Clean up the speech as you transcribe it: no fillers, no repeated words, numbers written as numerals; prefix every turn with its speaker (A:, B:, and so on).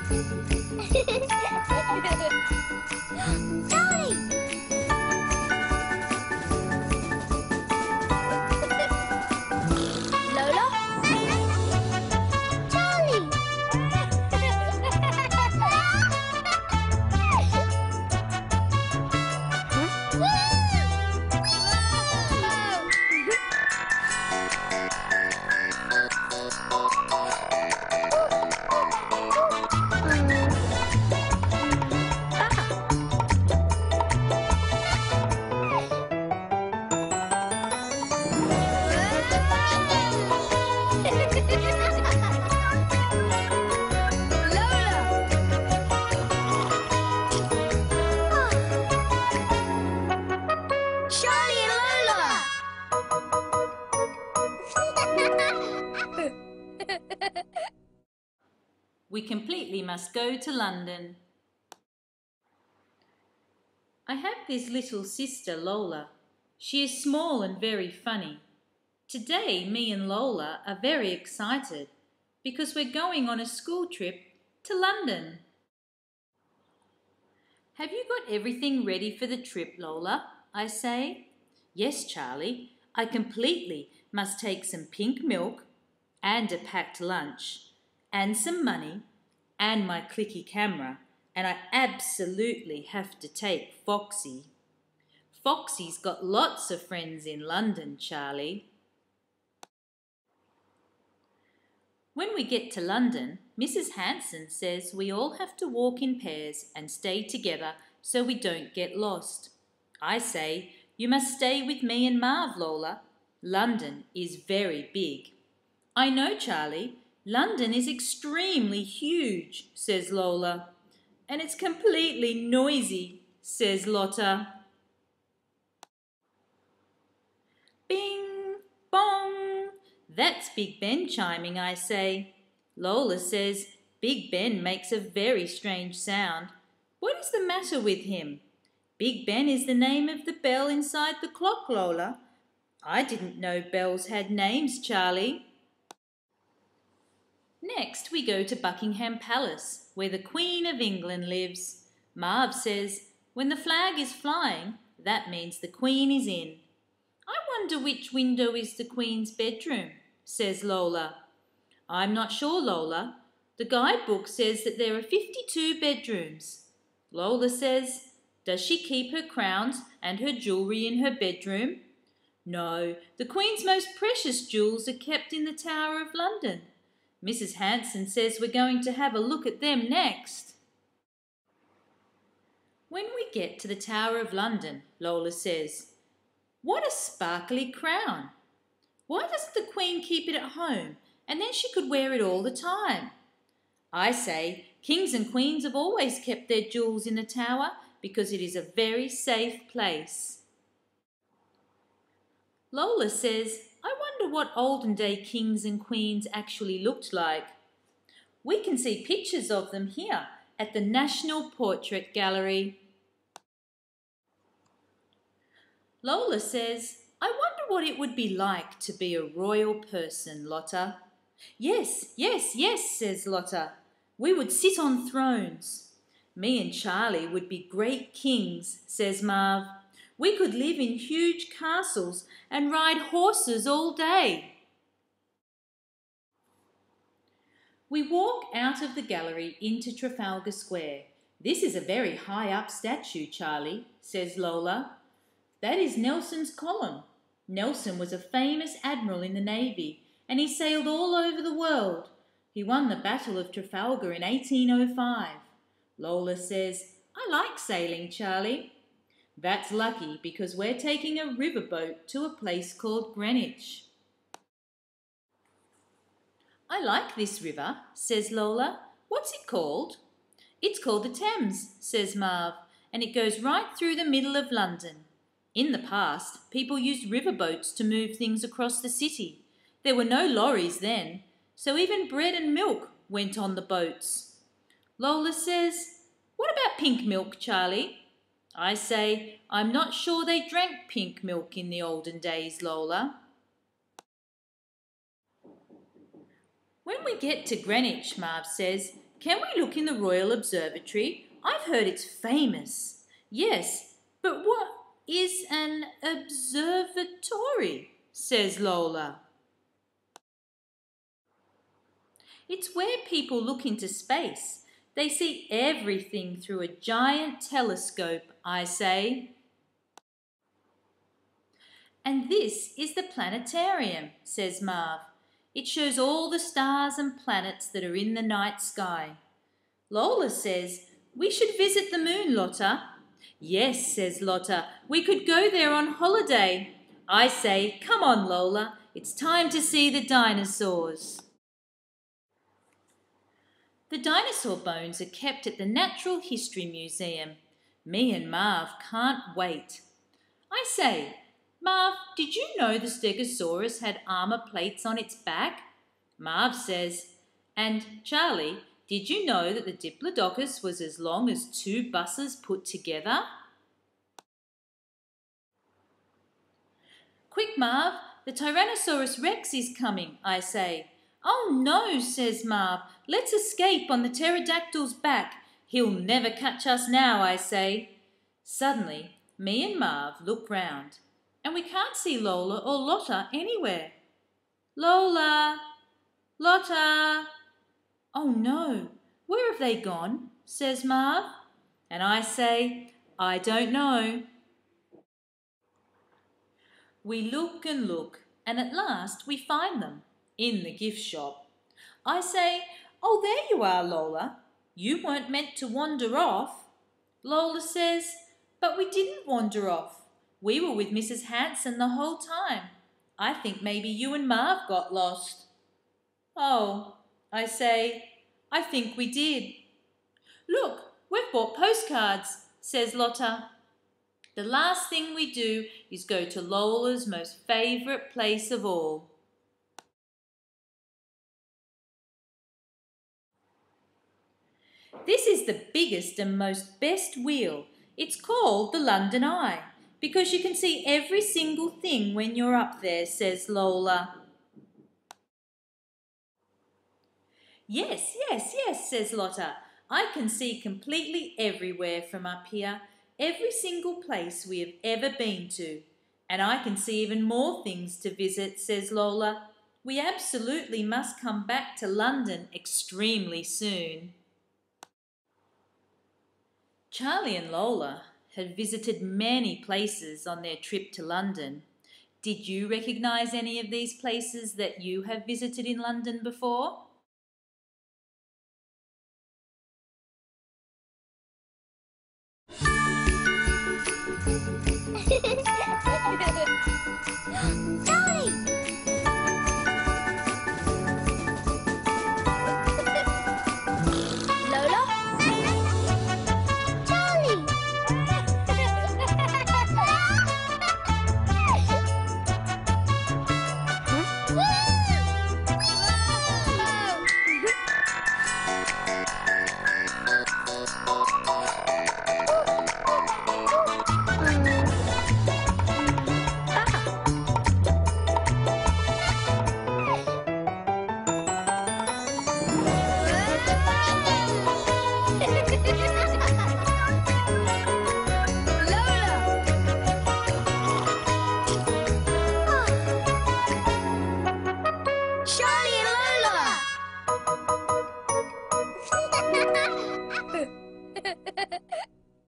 A: Lola? Charlie! Charlie and Lola!
B: We completely must go to London. I have this little sister, Lola. She is small and very funny. Today, me and Lola are very excited because we're going on a school trip to London. Have you got everything ready for the trip, Lola? I say. Yes, Charlie. I completely must take some pink milk and a packed lunch and some money and my clicky camera, and I absolutely have to take Foxy. Foxy's got lots of friends in London, Charlie. When we get to London, Mrs. Hanson says we all have to walk in pairs and stay together so we don't get lost. I say, you must stay with me and Marv, Lola. London is very big. I know, Charlie. London is extremely huge, says Lola. And it's completely noisy, says Lotta. Bing, bong. That's Big Ben chiming, I say. Lola says Big Ben makes a very strange sound. What is the matter with him? Big Ben is the name of the bell inside the clock, Lola. I didn't know bells had names, Charlie. Next we go to Buckingham Palace, where the Queen of England lives. Marv says, when the flag is flying, that means the Queen is in. I wonder which window is the Queen's bedroom, says Lola. I'm not sure, Lola. The guidebook says that there are 52 bedrooms. Lola says, does she keep her crowns and her jewellery in her bedroom? No, the Queen's most precious jewels are kept in the Tower of London. Mrs. Hanson says we're going to have a look at them next. When we get to the Tower of London, Lola says, what a sparkly crown. Why doesn't the Queen keep it at home and then she could wear it all the time? I say kings and queens have always kept their jewels in the tower because it is a very safe place. Lola says, I wonder what olden day kings and queens actually looked like. We can see pictures of them here at the National Portrait Gallery. Lola says, I wonder what it would be like to be a royal person, Lotta. Yes, yes, yes, says Lotta. We would sit on thrones. Me and Charlie would be great kings, says Marv. We could live in huge castles and ride horses all day. We walk out of the gallery into Trafalgar Square. This is a very high up statue, Charlie, says Lola. That is Nelson's column. Nelson was a famous admiral in the Navy and he sailed all over the world. He won the Battle of Trafalgar in 1805. Lola says, I like sailing, Charlie. That's lucky because we're taking a riverboat to a place called Greenwich. I like this river, says Lola. What's it called? It's called the Thames, says Marv, and it goes right through the middle of London. In the past, people used riverboats to move things across the city. There were no lorries then, so even bread and milk went on the boats. Lola says, what about pink milk, Charlie? I say, I'm not sure they drank pink milk in the olden days, Lola. When we get to Greenwich, Marv says, Can we look in the Royal Observatory? I've heard it's famous. Yes, but what is an observatory? Says Lola. It's where people look into space. They see everything through a giant telescope, I say. And this is the planetarium, says Marv. It shows all the stars and planets that are in the night sky. Lola says, we should visit the moon, Lotta. Yes, says Lotta, we could go there on holiday. I say, come on, Lola, it's time to see the dinosaurs. The dinosaur bones are kept at the Natural History Museum. Me and Marv can't wait. I say, Marv, did you know the Stegosaurus had armour plates on its back? Marv says, and Charlie, did you know that the Diplodocus was as long as 2 buses put together? Quick, Marv, the Tyrannosaurus Rex is coming, I say. Oh no, says Marv, let's escape on the pterodactyl's back. He'll never catch us now, I say. Suddenly, me and Marv look round, and we can't see Lola or Lotta anywhere. Lola! Lotta! Oh no, where have they gone? Says Marv. And I say, I don't know. We look and look, and at last we find them. In the gift shop. I say, oh, there you are, Lola. You weren't meant to wander off. Lola says, but we didn't wander off. We were with Mrs. Hanson the whole time. I think maybe you and Marv got lost. Oh, I say, I think we did. Look, we've bought postcards, says Lotta. The last thing we do is go to Lola's most favourite place of all. This is the biggest and most best wheel. It's called the London Eye because you can see every single thing when you're up there, says Lola. Yes, yes, yes, says Lotta. I can see completely everywhere from up here, every single place we have ever been to. And I can see even more things to visit, says Lola. We absolutely must come back to London extremely soon. Charlie and Lola had visited many places on their trip to London. Did you recognise any of these places that you have visited in London before?
A: Lola!